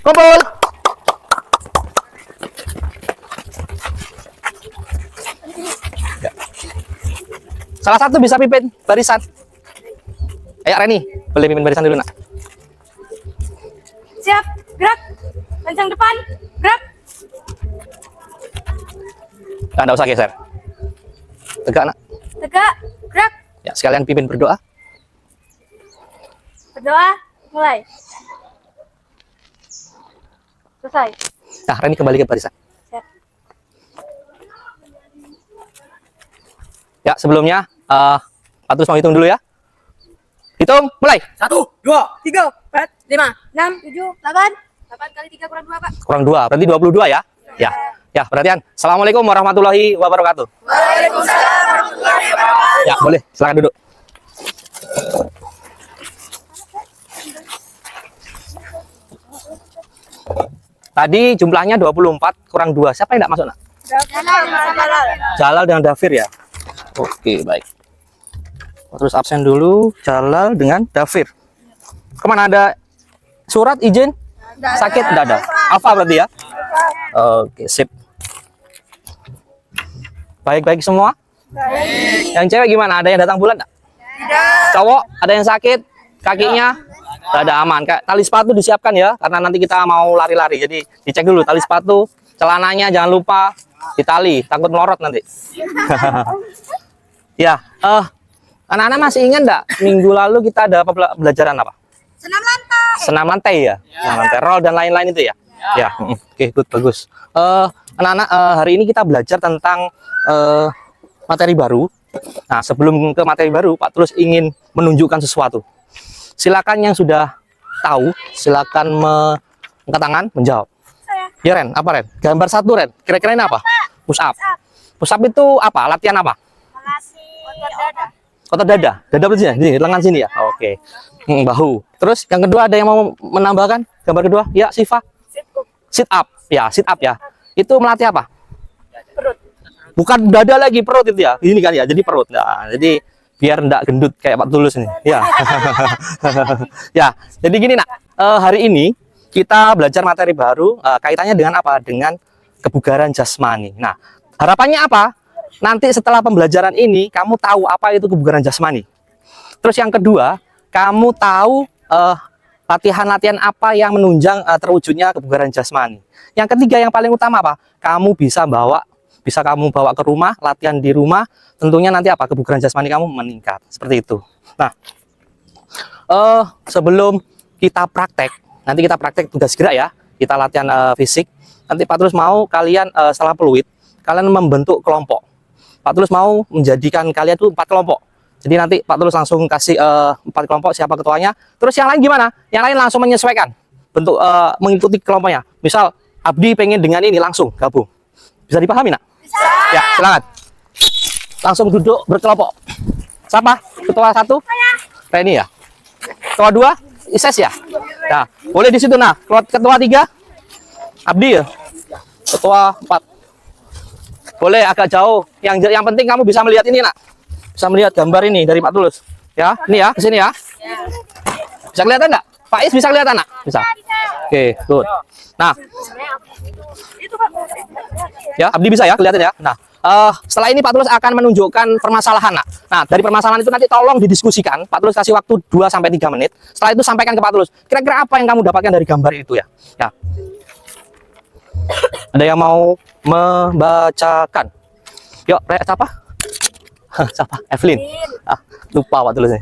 Kumpul. Ya. Salah satu bisa pimpin barisan. Ayo Reni, boleh pimpin barisan dulu nak. Siap, gerak. Kencang depan, gerak. Nah, enggak usah geser. Tegak nak. Tegak, gerak. Ya, sekalian pimpin berdoa. Berdoa, mulai. Selesai. Nah, Reni kembali ke barisan. Siap. Ya, sebelumnya Pak Tulus mau hitung dulu ya. Hitung, mulai. 1, 2, 3, 4, 5, 6, 7, 8. 8 kali 3 kurang 2, Pak. Kurang 2, berarti 22 ya. Ya. Ya, perhatian. Assalamualaikum warahmatullahi wabarakatuh. Waalaikumsalam warahmatullahi wabarakatuh. Ya, boleh. Silakan duduk. Tadi jumlahnya 24 kurang 2. Siapa yang enggak masuk, nak? Jalal dengan Dafir ya. Oke, baik. Terus absen dulu, Jalal dengan Dafir. Kemana ada surat izin? Sakit enggak ada. Alfa berarti ya? Oke, sip. Baik-baik semua? Baik. Yang cewek gimana? Ada yang datang bulan enggak? Tidak. Cowok ada yang sakit? Kakinya? Enggak ada, aman. Tali sepatu disiapkan ya, karena nanti kita mau lari-lari. Jadi dicek dulu tali sepatu, celananya jangan lupa ditali, takut melorot nanti. Ya, anak-anak masih ingat enggak? Minggu lalu kita ada pembelajaran apa? Senam lantai. Senam lantai ya? Senam lantai, roll dan lain-lain itu ya? Ya, oke, good, bagus. Anak-anak, hari ini kita belajar tentang materi baru. Nah, sebelum ke materi baru, Pak Tulus ingin menunjukkan sesuatu. Silakan yang sudah tahu, silakan angkat tangan, menjawab. Ya Ren, apa Ren? Gambar 1 Ren, kira-kira ini apa? Push up. Push up itu apa? Latihan apa? Otot dada. Dada berarti ya? Di lengan sini ya? Oke. Bahu. Terus yang kedua ada yang mau menambahkan? Gambar kedua? Ya, Siva. Sit up. Ya, sit up ya. Itu melatih apa? Perut. Bukan dada lagi, perut itu ya. Ini kan ya, jadi perut. Nah, jadi biar enggak gendut kayak Pak Tulus ini. Ya. Ya, jadi gini nak. Hari ini kita belajar materi baru, kaitannya dengan apa? Dengan kebugaran jasmani. Nah, harapannya apa? Nanti setelah pembelajaran ini, kamu tahu apa itu kebugaran jasmani. Terus yang kedua, kamu tahu latihan-latihan apa yang menunjang terwujudnya kebugaran jasmani. Yang ketiga, yang paling utama apa? Kamu bisa kamu bawa ke rumah, latihan di rumah. Tentunya nanti apa? Kebugaran jasmani kamu meningkat. Seperti itu. Nah, sebelum kita praktek, nanti kita praktek tugas gerak ya. Kita latihan fisik. Nanti Pak Tulus mau kalian setelah peluit, kalian membentuk kelompok. Pak Tulus mau menjadikan kalian tuh 4 kelompok. Jadi nanti Pak Tulus langsung kasih 4 kelompok, siapa ketuanya. Terus yang lain gimana? Yang lain langsung menyesuaikan bentuk mengikuti kelompoknya. Misal Abdi pengen dengan ini, langsung gabung. Bisa dipahami nak? Bisa. Ya, silakan. Langsung duduk berkelompok. Siapa? Ketua 1? Reni ya. Ketua 2? Ises ya. Nah, boleh di situ nah. Ketua 3? Abdi ya. Ketua 4. Boleh agak jauh. Yang penting kamu bisa melihat ini nak. Bisa melihat gambar ini dari Pak Tulus. Ya, ini ya, ke sini ya. Bisa kelihatan enggak? Pak Is bisa kelihatan nak? Bisa. Oke, good. Nah. Ya, Abdi bisa ya, kelihatan ya. Nah, setelah ini Pak Tulus akan menunjukkan permasalahan nak. Nah, dari permasalahan itu nanti tolong didiskusikan. Pak Tulus kasih waktu 2-3 menit. Setelah itu sampaikan ke Pak Tulus. Kira-kira apa yang kamu dapatkan dari gambar itu ya? Ya. Ada yang mau membacakan? Yuk, siapa? Siapa? Evelyn. Lupa Pak Tulus.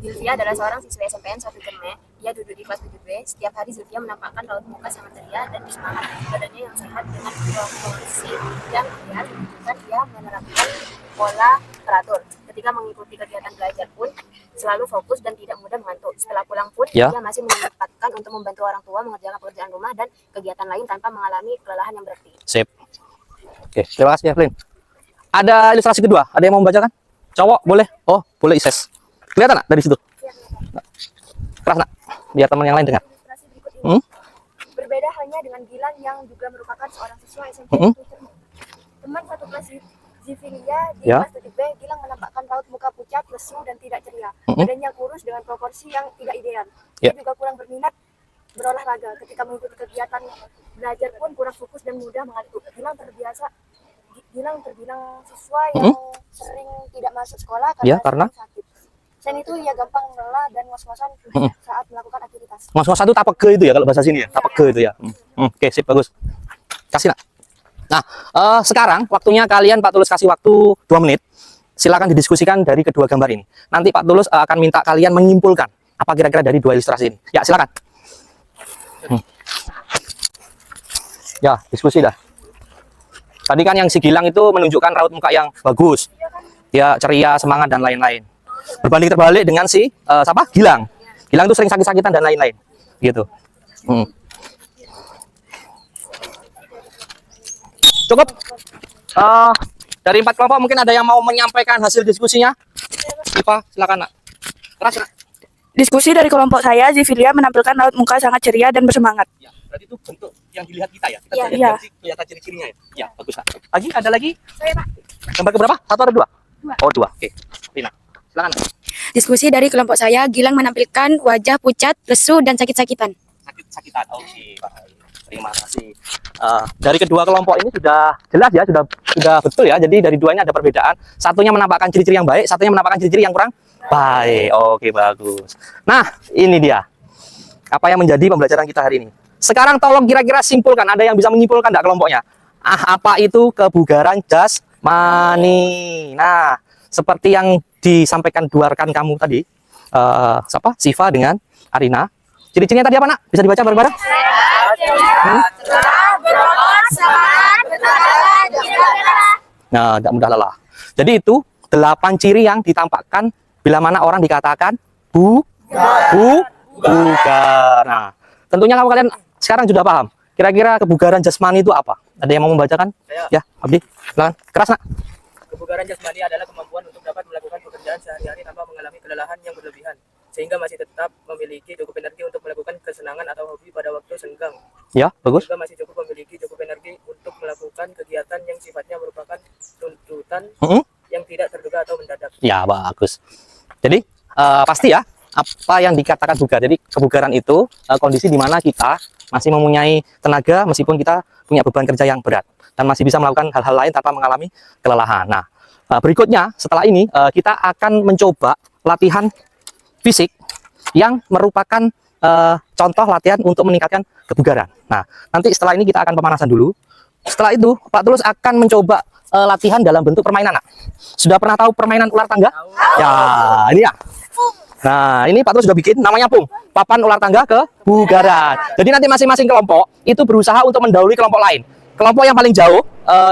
Zulfia adalah seorang siswa SMPN 1 Cermek. Ia duduk di kelas 7B. Setiap hari Zulfia menampakkan raut muka sangat ceria dan bersemangat. Badannya yang sehat dengan proporsi yang ideal menunjukkan ia menerapkan pola teratur. Ketika mengikuti kegiatan belajar pun selalu fokus dan tidak mudah mengantuk. Setelah pulang pun ia masih menyempatkan untuk membantu orang tua mengerjakan pekerjaan rumah dan kegiatan lain tanpa mengalami kelelahan yang berarti. Sip. Oke, terima kasih Evelyn. Ada ilustrasi kedua. Ada yang mau membacakan? Cowok boleh? Oh, boleh Ises. Kelihatan nak dari situ? Keras nak, biar teman yang lain dengar. Berbeda halnya dengan Gilang yang juga merupakan seorang siswa SMP. Teman satu kelas Zivilia di kelas 7B, Gilang menampakkan raut muka pucat, lesu dan tidak ceria. Badannya kurus dengan proporsi yang tidak ideal. Dia juga kurang berminat berolahraga. Ketika mengikuti kegiatan belajar pun kurang fokus dan mudah mengantuk. Gilang terbilang siswa yang sering tidak masuk sekolah Ya, karena sering sakit. Selain itu ia gampang lelah dan ngos-ngosan saat melakukan aktivitas. ngos-ngosan itu tapeke itu ya kalau bahasa sini ya, tapeke itu ya. Oke, sip, bagus. Kasih nak. Nah, sekarang waktunya kalian Pak Tulus kasih waktu 2 menit. Silakan didiskusikan dari kedua gambar ini. Nanti Pak Tulus akan minta kalian menyimpulkan apa kira-kira dari 2 ilustrasi ini. Ya, silakan. Ya, diskusi dah. Tadi kan yang si Gilang itu menunjukkan raut muka yang bagus. Ya, ceria, semangat dan lain-lain. Berbanding terbalik dengan si siapa? Gilang. Gilang itu sering sakit-sakitan dan lain-lain. Gitu. Cukup. Dari 4 kelompok mungkin ada yang mau menyampaikan hasil diskusinya. Siva, silakan nak. Keras nak. Diskusi dari kelompok saya, Zivilia menampilkan raut muka sangat ceria dan bersemangat. Ya, berarti itu bentuk yang dilihat kita ya. Kita Ya, bisa iya. lihat kelihatan ciri-cirinya ya. Ya, bagus nak. Lagi ada lagi? Saya, Pak. Gambar keberapa? 1 atau 2? 2. Oh, 2. Oke. Rina, silakan. Diskusi dari kelompok saya, Gilang menampilkan wajah pucat, lesu, dan sakit-sakitan. Sakit-sakitan. Oke, baik. Terima kasih. Dari kedua kelompok ini sudah jelas ya, sudah betul ya. Jadi dari duanya ada perbedaan. Satunya menampakkan ciri-ciri yang baik, satunya menampakkan ciri-ciri yang kurang baik. Oke, bagus. Nah, ini dia. Apa yang menjadi pembelajaran kita hari ini. Sekarang tolong kira-kira simpulkan. Ada yang bisa menyimpulkan enggak kelompoknya? Apa itu kebugaran jasmani? Nah, seperti yang disampaikan dua rekan kamu tadi. Siapa? Siva dengan Arina. Ciri-cirinya tadi apa, nak? Bisa dibaca bareng-bareng? Nah, tidak mudah lelah. Jadi itu 8 ciri yang ditampakkan bila mana orang dikatakan bugar. Nah, tentunya kalau kalian sekarang sudah paham. Kira-kira kebugaran jasmani itu apa? Ada yang mau membacakan? Ya, Abdi. Silakan. Keras, nak. Kebugaran jasmani adalah kemampuan untuk dapat melakukan pekerjaan sehari-hari tanpa mengalami kelelahan yang berlebihan, sehingga masih tetap memiliki cukup energi untuk melakukan kesenangan atau hobi pada waktu senggang. Ya, bagus. Juga masih memiliki cukup energi untuk melakukan kegiatan yang sifatnya merupakan tuntutan yang tidak terduga atau mendadak. Ya, bagus. Jadi, pasti ya, apa yang dikatakan bugar. Jadi, kebugaran itu kondisi di mana kita masih mempunyai tenaga meskipun kita punya beban kerja yang berat. Dan masih bisa melakukan hal-hal lain tanpa mengalami kelelahan. Nah, berikutnya setelah ini kita akan mencoba latihan fisik yang merupakan contoh latihan untuk meningkatkan kebugaran. Nah, nanti setelah ini kita akan pemanasan dulu. Setelah itu, Pak Tulus akan mencoba latihan dalam bentuk permainan. Nah, sudah pernah tahu permainan ular tangga? Ya, ini ya. Nah, ini Pak Tulus sudah bikin, namanya Pung. Papan ular tangga kebugaran. Jadi nanti masing-masing kelompok itu berusaha untuk mendahului kelompok lain. Kelompok yang paling jauh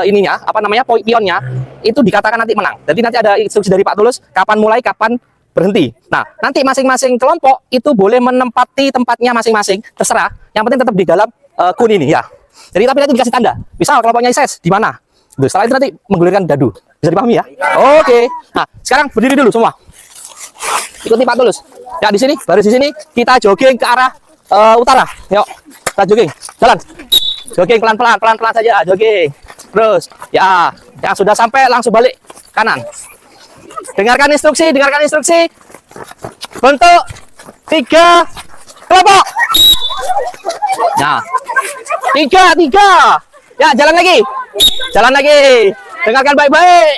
ininya, apa namanya, pionnya itu dikatakan nanti menang. Jadi nanti ada instruksi dari Pak Tulus kapan mulai, kapan berhenti. Nah, nanti masing-masing kelompok itu boleh menempati tempatnya masing-masing, terserah. Yang penting tetap di dalam kun ini ya. Jadi tapi nanti dikasih tanda. Misal kelompoknya Ises di mana? Setelah itu nanti menggulirkan dadu. Bisa dipahami ya? Oke. Nah, sekarang berdiri dulu semua. Ikuti Pak Tulus. Ya, di sini, baru di sini kita jogging ke arah utara. Yuk, kita jogging. Jalan. Jogging pelan-pelan, pelan-pelan saja, jogging. Terus, ya, yang sudah sampai langsung balik kanan. Dengarkan instruksi, dengarkan instruksi. Bentuk 3 kelompok. Nah, 3. Ya, jalan lagi. Jalan lagi. Dengarkan baik-baik.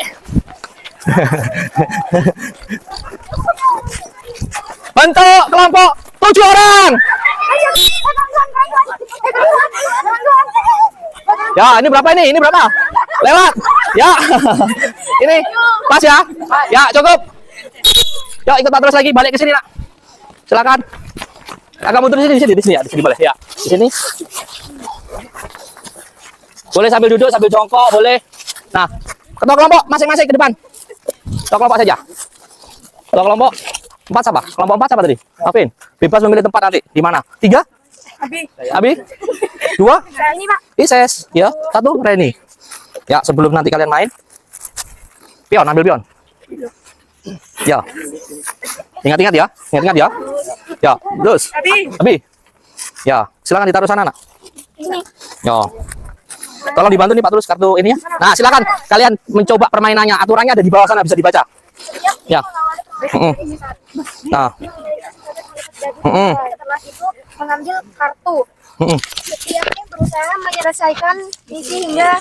Bentuk kelompok 7 orang. Ya, ini berapa ini? Ini berapa? Lewat. Ya. Ini pas ya? Ya, cukup. Yuk, ikut Pak Tulus lagi, balik ke sini, Nak. Silakan. Agak mundur di sini ya, di sini boleh. Ya, di sini. Boleh sambil duduk, sambil jongkok, boleh. Nah, ketua kelompok masing-masing ke depan. Ketua kelompok saja. Ketua kelompok 4 siapa? Kelompok 4 siapa tadi? Alvin. Bebas memilih tempat nanti. Di mana? 3? Abi? 2? Ini, Pak. Ises. Ya, 1 Reni. Ya, sebelum nanti kalian main. Pion, ambil pion. Ya. Ingat-ingat ya. Ingat-ingat ya. Ya, terus. Abi. Ya, silakan ditaruh sana, Nak. Ini. Ya. Tolong dibantu nih Pak Tulus kartu ini ya. Nah, silakan kalian mencoba permainannya. Aturannya ada di bawah sana, bisa dibaca. Ya. Nah. Setelah itu mengambil kartu. Setiap tim berusaha menyelesaikan misi hingga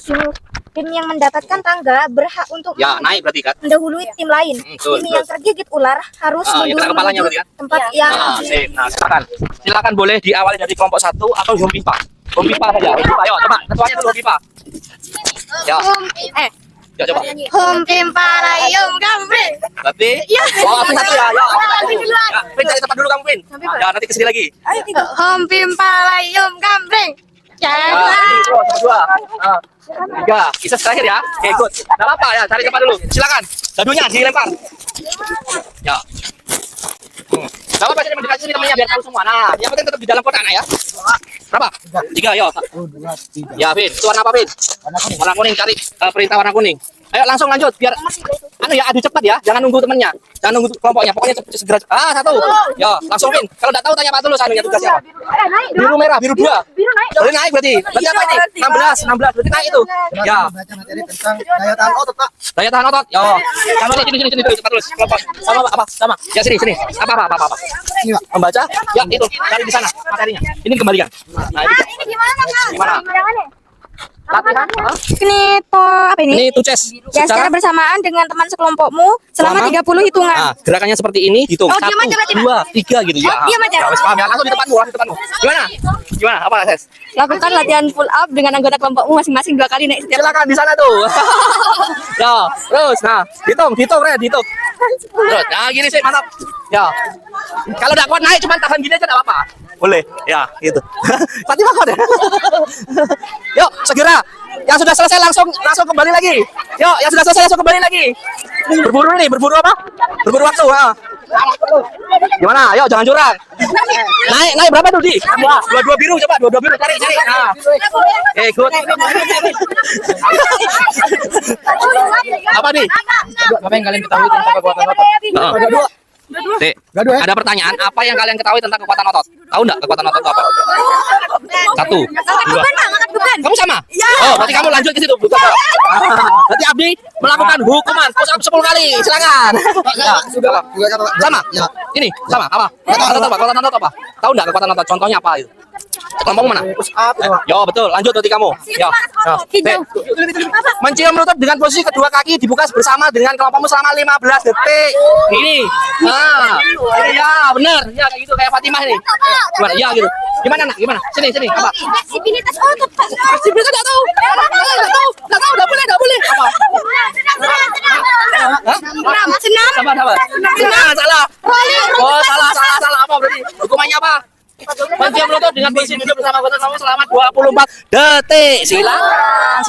tim yang mendapatkan tangga berhak untuk Ya, naik berarti kan? mendahului tim lain. Betul, Tim yang tergigit ular harus yang kena kepalanya berarti kan? tempat yang Sip. Nah, silakan boleh diawali dari kelompok 1 atau home pipa. Home pipa saja. Home pipa, ayo coba. Ketuanya dulu home pipa. Ya. Ya coba. Home Pimpa Layung Gambreng. Berarti oh, satu ya. Ya. Ya, Pin cari tempat dulu kamu, Pin. Ya, nanti kesini lagi. Home Pimpa Layung Gambreng. Ya, ini dua. Tiga. Isa terakhir ya. Oke, ikut. Enggak apa-apa ya, cari tempat dulu. Silakan. Dadunya dilempar. Ya. Enggak apa-apa, saya mendekati sini temannya biar tahu semua. Nah, yang penting tetap di dalam kotak ya. Berapa? 3, yo. Ya, Pin. Itu warna apa, Pin? Warna kuning, cari perintah warna kuning. Ayo langsung lanjut biar adu cepat ya. Jangan nunggu temennya. Jangan nunggu kelompoknya. Pokoknya segera. Satu. Ya, langsung Pin. Kalau enggak tahu tanya Pak Tulus anunya tugasnya apa. Biru merah, biru 2. Boleh naik berarti. Berarti apa ini? 16. Berarti naik itu. Ya. Baca materi tentang daya tahan otot, Pak. Daya tahan otot. Yo. Sama sini tuh Pak Tulus. Kelompok. Sama apa? Sama. Ya sini. Apa. Ini, Pak. Membaca. Ya, itu. Cari di sana materinya. Ini kembalikan. Nah, itu. Ini gimana, Kak? Gimana? Latihan. Ini apa ini? Ini tuces. Ya, secara bersamaan dengan teman sekelompokmu selama 30 hitungan. Nah, gerakannya seperti ini, hitung. Oh, 1, diam aja berarti, 2, 3 gitu ya. diam aja. Ya, wes paham ya. Langsung di depanmu. Gimana? Apa, Ses? Lakukan latihan pull up dengan anggota kelompokmu masing-masing 2 kali naik setiap. Silakan di sana tuh. Ya, terus nah, hitung, Red, hitung. Terus, nah gini sih, mantap. Ya. Kalau enggak kuat naik cuma tahan gini aja enggak apa-apa. Boleh. Ya, gitu. Fatimah kuat ya. Yuk, segera. Yang sudah selesai langsung kembali lagi. Yuk, yang sudah selesai langsung kembali lagi. Berburu apa? Berburu waktu. Gimana? Ayo, jangan curang. Naik berapa tuh, Di? 22 biru, coba 22 biru cari. Nah. Ikut. Apa nih? Apa yang kalian ketahui tentang kekuatan otot? Dek, ada pertanyaan, apa yang kalian ketahui tentang kekuatan otot? Tahu enggak kekuatan otot itu apa? 1, 2. Kamu sama? Oh, berarti kamu lanjut ke situ. Berarti Abdi melakukan hukuman push up 10 kali. Silakan. Sama? Ya. Ini sama apa? Kekuatan otot apa? Tahu enggak kekuatan otot? Contohnya apa itu? Kelompok mana? Push up, ya, Pak. Yo, betul. Lanjut berarti kamu. Ya. Dek. Mencium lutut dengan posisi kedua kaki dibuka bersama dengan kelompokmu selama 15 detik. Ini. Nah, ini ya benar. Ya kayak gitu kayak Fatimah ini. Gimana? Ya gitu. Gimana nak? Gimana? Sini. Apa? Fleksibilitas otot, Pak. Fleksibilitas enggak tahu. Enggak boleh. Apa? Senam. Sabar. Salah. Oh, salah. Apa berarti? Hukumannya apa? Mencium lutut dengan posisi duduk bersama anggota kamu selama 24 detik. Silakan.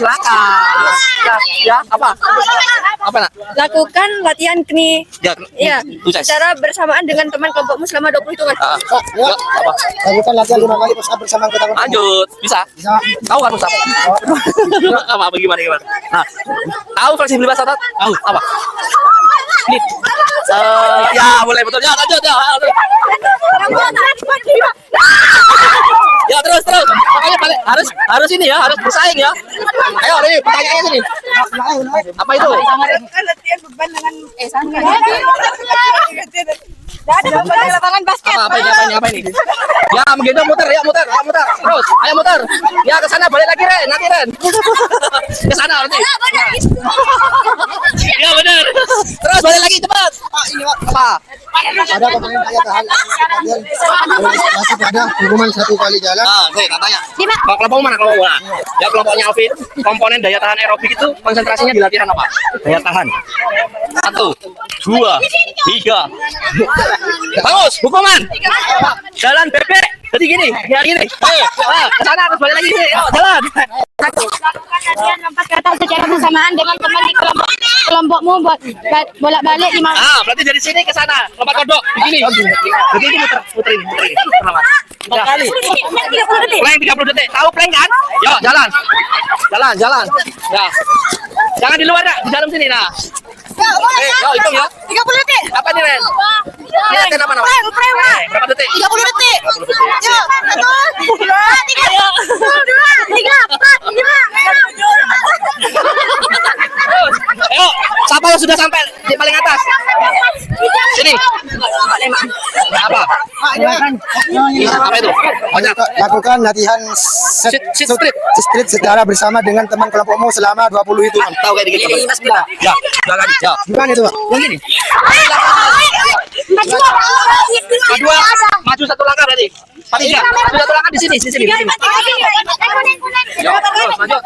Ya, apa? Apa nak? Lakukan latihan knie. Ya, tuces. Secara bersamaan dengan teman kelompokmu selama 20 hitungan. Ya, apa? Lakukan latihan 5 kali push up bersama anggota kelompok. Lanjut, bisa? Tahu kan Ustaz? Apa gimana? Nah, tahu fleksibilitas otot? Tahu apa? Ini. Ya, boleh betul. Ya, lanjut ya. Ya terus. Pokoknya balik harus ini ya, harus bersaing ya. Ayo, nih pertanyaannya sini. Apa itu? Latihan beban dengan lapangan basket. Apa ini? Ya, menggendong muter. Terus, ayo muter. Ya ke sana balik lagi Ren, nanti Ren. Ke sana nanti. Ya benar. Terus balik lagi cepat. Pak, ini, Pak. Apa? Ada pemain daya tahan kalian masih pada hukuman 1 kali jalan. Saya tanya. Kelompok mana? Ya kelompoknya Alvin. Komponen daya tahan aerobik itu konsentrasinya di latihan apa? Daya tahan. 1, 2, 3. Bagus, hukuman. Jalan bebek. Jadi gini. Ayo, ke sana harus balik lagi sini. Ayo, jalan. Latihan lompat ke atas secara bersamaan dengan teman di kelompokmu buat bolak-balik 5 Berarti dari sini ke sana. Lompat kodok. Begini. Berarti ini muter ini. Selamat. 4 kali. Plank 30 detik. Tahu plank kan? Yo, jalan. Ya. Jangan di luar, Nak. Di dalam sini, nah. Yo, hitung ya. 30 detik. Apa nih, Ren? Ini latihan apa namanya? Berapa detik? 30 detik. 30 detik. Yo, 1, 2, 3, 4, 5. Ayo, siapa yang sudah sampai di paling atas? Sini. Apa? Pak, Apa itu? Lakukan latihan street secara bersama dengan teman kelompokmu selama 20 hitungan. Tahu kayak gitu. Ya, dua kali. Ya. Gimana itu, Pak? Yang ini. Dua, maju satu langkah berarti. Tiga, maju satu langkah di sini. Ya, terus maju.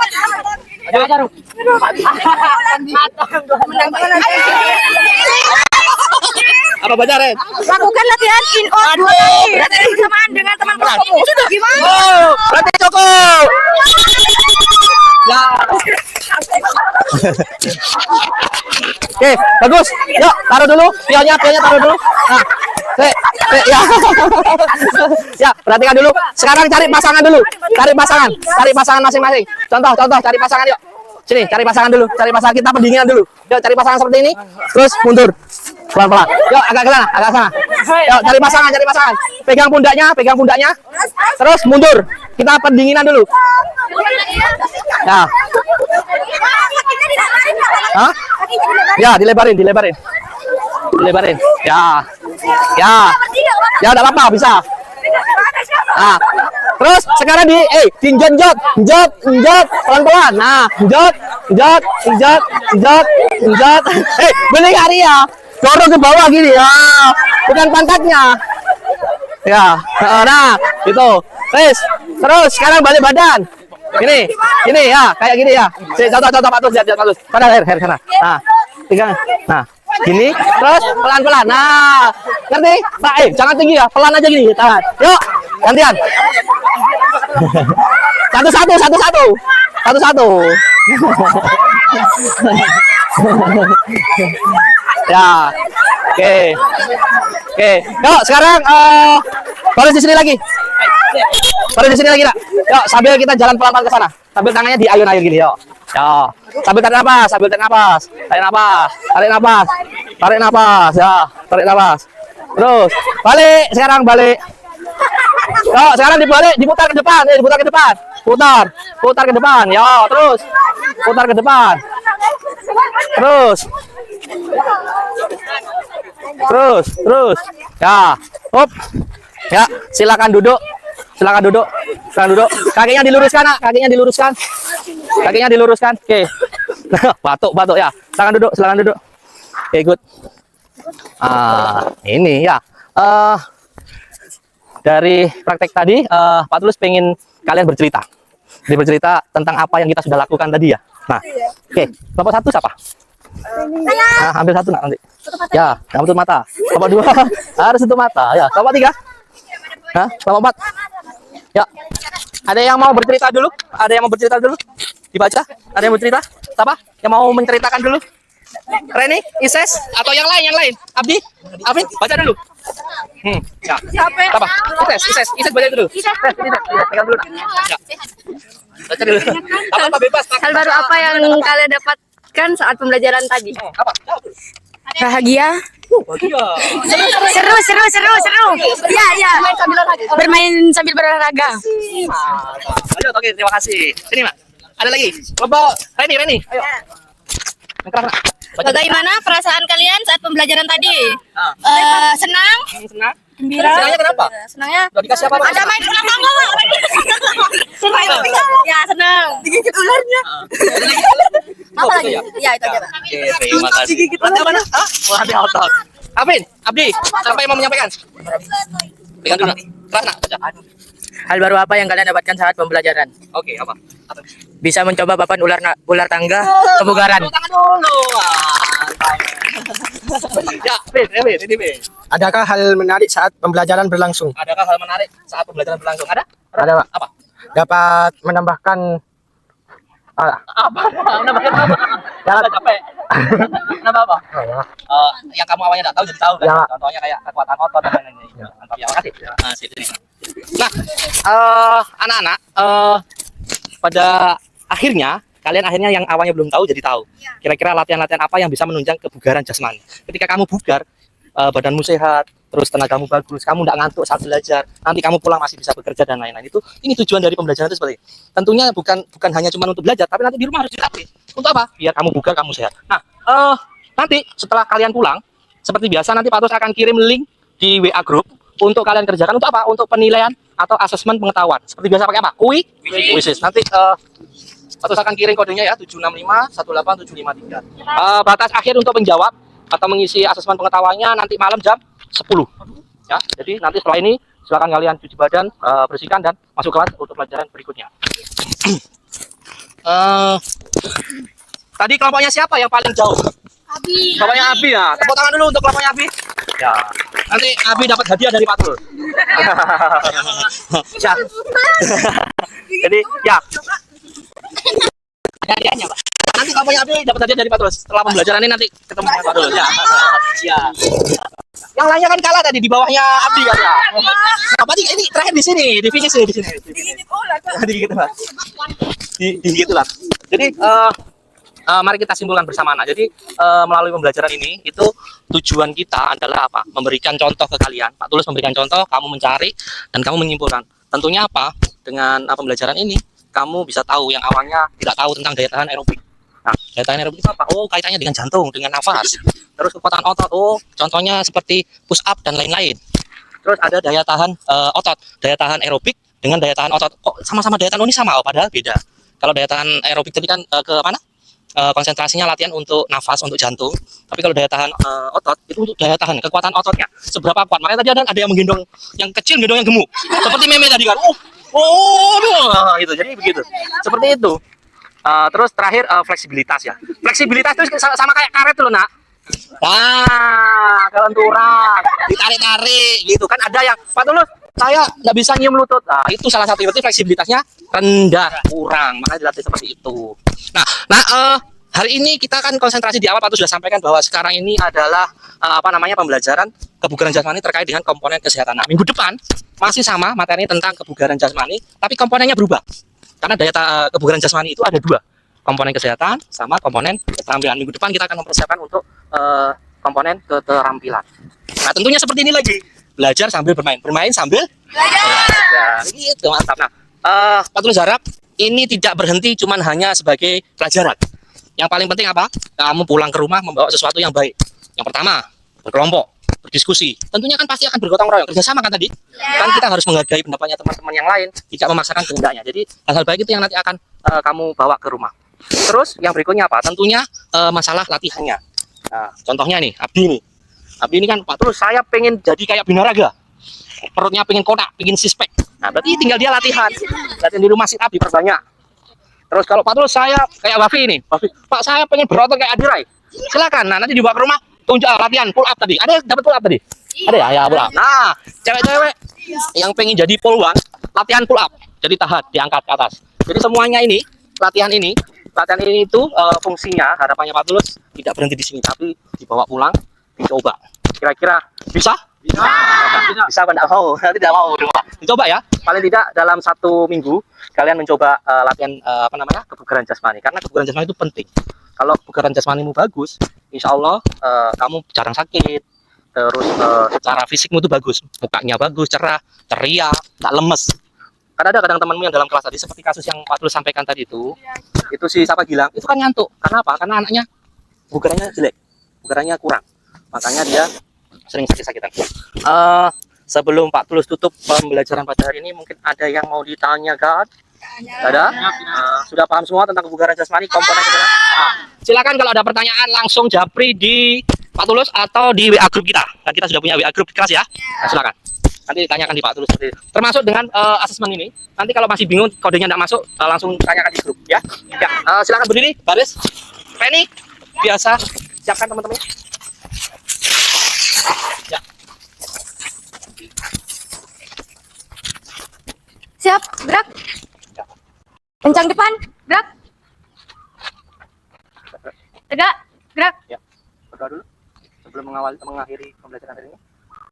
Apa baca, Ren? Lakukan latihan in out bersamaan dengan teman kelompokmu. Sudah gimana? Oh, berarti cukup. Ya. Oke, bagus. Yuk, taruh dulu. Pionnya taruh dulu. Nah, ya. Ya, perhatikan dulu. Sekarang cari pasangan dulu. Cari pasangan masing-masing. Contoh, cari pasangan yuk. Sini, cari pasangan dulu. Cari pasangan, kita pendinginan dulu. Yuk, cari pasangan seperti ini. Terus mundur. Pelan-pelan. Yuk, agak ke sana, Yuk, cari pasangan. Pegang pundaknya. Terus mundur. Kita pendinginan dulu. Ya. Hah? Ya, dilebarin. Ya, enggak apa-apa, bisa. Nah, terus sekarang jot, pelan-pelan. Nah, jot. Boleh kali ya. Dorong ke bawah gini ya. Bukan pantatnya. Ya, nah, itu. Terus sekarang balik badan. Gini ya, kayak gini ya. Contoh Patus, lihat Patus. Pada air sana. Nah, pegang. Nah, gini, terus pelan-pelan. Nah, ngerti? Pak, jangan tinggi ya, pelan aja gini. Tahan. Yuk, gantian. Satu-satu. Ya, oke. Yuk, sekarang baru di sini lagi. Nak. Yuk, sambil kita jalan pelan-pelan ke sana. Sambil tangannya diayun-ayun gini, yuk. Ya. Sambil tarik napas. Tarik napas. Ya, tarik napas. Terus, balik. Yuk, sekarang diputar ke depan. Putar ke depan. Ya, terus. Putar ke depan. Terus. Ya, hop. Ya, silakan duduk. Kakinya diluruskan, Nak. Kakinya diluruskan. Oke. Batuk ya. Silakan duduk. Oke, good. Ini ya. Dari praktek tadi, Pak Tulus pengen kalian bercerita tentang apa yang kita sudah lakukan tadi ya. Nah, oke. Kelompok 1 siapa? Nah, ambil 1 Nak nanti. Ya, yang tutup mata. Kelompok 2 harus tutup mata. Ya, kelompok 3. Kelompok 4. Ya. Ada yang mau bercerita dulu? Dibaca? Ada yang bercerita? Siapa? Yang mau menceritakan dulu? Reni, Ises, atau yang lain? Abdi, Afin, baca dulu. Ya. Siapa? Ises baca dulu. Pegang dulu. Ya. Baca dulu. Apa bebas? Hal baru apa yang kalian dapatkan saat pembelajaran tadi? Apa? Bahagia. Seru. Ya. Bermain sambil berolahraga. Ayo, oke, terima kasih. Ini, Mak. Ada lagi. Kelompok Reni. Ayo. Bagaimana perasaan kalian saat pembelajaran tadi? Senang? Senangnya kenapa? Senangnya? Udah dikasih apa? Ada main ular tangga. Ya, senang. Digigit ularnya. Apa lagi? Ya, itu aja, Pak. Oke, terima kasih. Nanti apa, Nak? Nanti otot. Afin, Abdi, siapa yang mau menyampaikan? Pegang dulu, Nak. Keras, Nak. Baca. Hal baru apa yang kalian dapatkan saat pembelajaran? Oke, apa? Bisa mencoba papan ular tangga kebugaran. Tangan dulu. Ya, Fin, ini Fin. Adakah hal menarik saat pembelajaran berlangsung? Adakah hal menarik saat pembelajaran berlangsung? Ada, Pak. Apa? Dapat menambahkan Apa? Nambahkan apa? Jangan capek. Nambah apa? Yang kamu awalnya nggak tahu jadi tahu kan? Ya. Contohnya kayak kekuatan otot dan lain-lain. Mantap ya, makasih. Nah, sini. Nah, anak-anak, pada akhirnya kalian yang awalnya belum tahu jadi tahu. Kira-kira latihan-latihan apa yang bisa menunjang kebugaran jasmani. Ketika kamu bugar, badanmu sehat, terus tenagamu bagus, kamu tidak ngantuk saat belajar, nanti kamu pulang masih bisa bekerja dan lain-lain. Ini tujuan dari pembelajaran itu seperti itu. Tentunya bukan hanya cuma untuk belajar, tapi nanti di rumah harus dilatih. Untuk apa? Biar kamu bugar, kamu sehat. Nah, nanti setelah kalian pulang, seperti biasa nanti Pak Tos akan kirim link di WA group untuk kalian kerjakan untuk apa? Untuk penilaian atau asesmen pengetahuan. Seperti biasa pakai apa? Quizzes. Nanti Patrus akan kirim kodenya ya 765 18753. Batas akhir untuk menjawab atau mengisi asesmen pengetahuannya nanti malam jam 10. Ya, jadi nanti setelah ini silakan kalian cuci badan, bersihkan dan masuk kelas untuk pelajaran berikutnya. Tadi kelompoknya siapa yang paling jauh? Abi. Kelompoknya Abi ya. Tepuk tangan dulu untuk kelompoknya Abi. Ya. Nanti Abi dapat hadiah dari Patul. Ya. Jadi ya. Hadiahnya, Pak. Nanti kelompoknya Abi dapat hadiah dari Patul. Setelah pembelajaran ini nanti ketemu dengan Patul. Ya. Ya. Yang lainnya kan kalah tadi di bawahnya Abi kan ya. Apa ini terakhir di sini, di finish di sini. Di gitu lah. Di gitu lah. Jadi mari kita simpulkan bersama. Nah, jadi melalui pembelajaran ini itu tujuan kita adalah apa? Memberikan contoh ke kalian. Pak Tulus memberikan contoh, kamu mencari dan kamu menyimpulkan. Tentunya apa? Dengan pembelajaran ini kamu bisa tahu yang awalnya tidak tahu tentang daya tahan aerobik. Nah, daya tahan aerobik itu apa? Oh, kaitannya dengan jantung, dengan nafas. Terus kekuatan otot. Oh, contohnya seperti push up dan lain-lain. Terus ada daya tahan otot, daya tahan aerobik dengan daya tahan otot. Kok sama-sama daya tahan ini sama? Oh, padahal beda. Kalau daya tahan aerobik tadi kan ke mana? Konsentrasinya latihan untuk nafas, untuk jantung. Tapi kalau daya tahan otot itu untuk daya tahan kekuatan ototnya seberapa kuat. Makanya tadi ada yang menggendong yang kecil, gendong yang gemuk. Seperti meme tadi kan. Gitu. Jadi begitu. Seperti itu. Terus terakhir fleksibilitas ya. Fleksibilitas itu sama kayak karet loh, Nak. Nah, kelenturan, ditarik-tarik gitu kan. Ada yang Pak Tulus, saya nggak bisa nyium lutut. Nah, itu salah satu, berarti fleksibilitasnya rendah, kurang. Makanya dilatih seperti itu. Nah, hari ini kita kan konsentrasi di awal Pak Tulus sudah sampaikan bahwa sekarang ini adalah pembelajaran kebugaran jasmani terkait dengan komponen kesehatan. Nah, minggu depan masih sama materi tentang kebugaran jasmani, tapi komponennya berubah. Karena daya kebugaran jasmani itu ada dua, komponen kesehatan sama komponen keterampilan. Minggu depan kita akan mempersiapkan untuk komponen keterampilan. Nah, tentunya seperti ini lagi, belajar sambil bermain, bermain sambil belajar. Gitu, mantap. Nah, Pak Tulus harap ini tidak berhenti cuman hanya sebagai pelajaran. Yang paling penting apa? Kamu pulang ke rumah membawa sesuatu yang baik. Yang pertama, berkelompok, berdiskusi. Tentunya kan pasti akan bergotong royong, kerjasama kan tadi. Kan kita harus menghargai pendapatnya teman-teman yang lain, tidak memaksakan kehendaknya. Jadi hal-hal baik itu yang nanti akan kamu bawa ke rumah. Terus yang berikutnya apa? Tentunya masalah latihannya. Nah, contohnya nih, Abi nih. Abi ini kan, Pak Tulus, saya pengen jadi kayak binaraga. Perutnya pengen kotak, pengen six pack. Nah, berarti tinggal dia latihan. Latihan di rumah sit up diperbanyak. Terus kalau Pak Tulus, saya kayak Wafi ini. Wafi, Pak, saya pengen berotot kayak Adirai. Silakan. Nah, nanti dibawa ke rumah, tunjuk latihan pull up tadi. Ada dapat pull up tadi? Ada ya, pull up. Nah, cewek-cewek yang pengen jadi polwan, latihan pull up. Jadi tahan, diangkat ke atas. Jadi semuanya ini, latihan ini itu fungsinya, harapannya Pak Tulus tidak berhenti di sini, tapi dibawa pulang, dicoba. Kira-kira bisa? Bisa apa enggak mau? Tidak mau dicoba ya. Paling tidak dalam 1 minggu kalian mencoba latihan kebugaran jasmani, karena kebugaran jasmani itu penting. Kalau kebugaran jasmanimu bagus, insya Allah kamu jarang sakit. Terus secara fisikmu itu bagus, mukanya bagus, cerah, ceria, tak lemes. Karena ada kadang temanmu yang dalam kelas tadi, seperti kasus yang Pak Tulus sampaikan tadi itu si siapa Gilang, itu kan ngantuk. Karena apa? Karena anaknya bugarannya jelek, bugarannya kurang, makanya dia sering sakit-sakitan. Sebelum Pak Tulus tutup pembelajaran pada hari ini, mungkin ada yang mau ditanyakan? Ada? Sudah paham semua tentang kebugaran jasmani, komponen kesehatan? Silakan kalau ada pertanyaan langsung japri di Pak Tulus atau di WA grup kita. Kan kita sudah punya WA grup di kelas ya. Nah, silakan. Nanti ditanyakan di Pak Tulus. Termasuk dengan asesmen ini. Nanti kalau masih bingung kodenya tidak masuk, langsung tanyakan di grup ya. Ya, silakan berdiri, baris. Penny, biasa. Siapkan teman-teman. Ya. Siap, gerak. Kencang depan, gerak. Tegak, gerak. Ya. Berdoa dulu sebelum mengakhiri pembelajaran hari ini.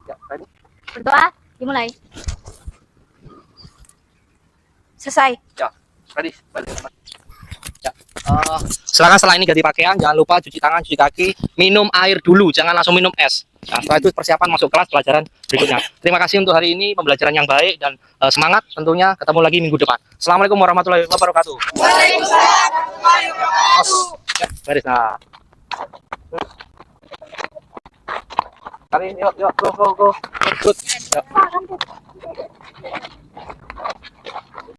Ya, ready? Berdoa, dimulai. Selesai. Ya, ready. Balik. Ya. Silakan setelah ini ganti pakaian, jangan lupa cuci tangan, cuci kaki, minum air dulu, jangan langsung minum es. Nah, setelah itu persiapan masuk kelas pelajaran berikutnya. Terima kasih untuk hari ini, pembelajaran yang baik dan semangat. Tentunya ketemu lagi minggu depan. Assalamualaikum warahmatullahi wabarakatuh. Waalaikumsalam warahmatullahi wabarakatuh. Ya, baris. Nah. Karin, yuk, go. Good. Yuk.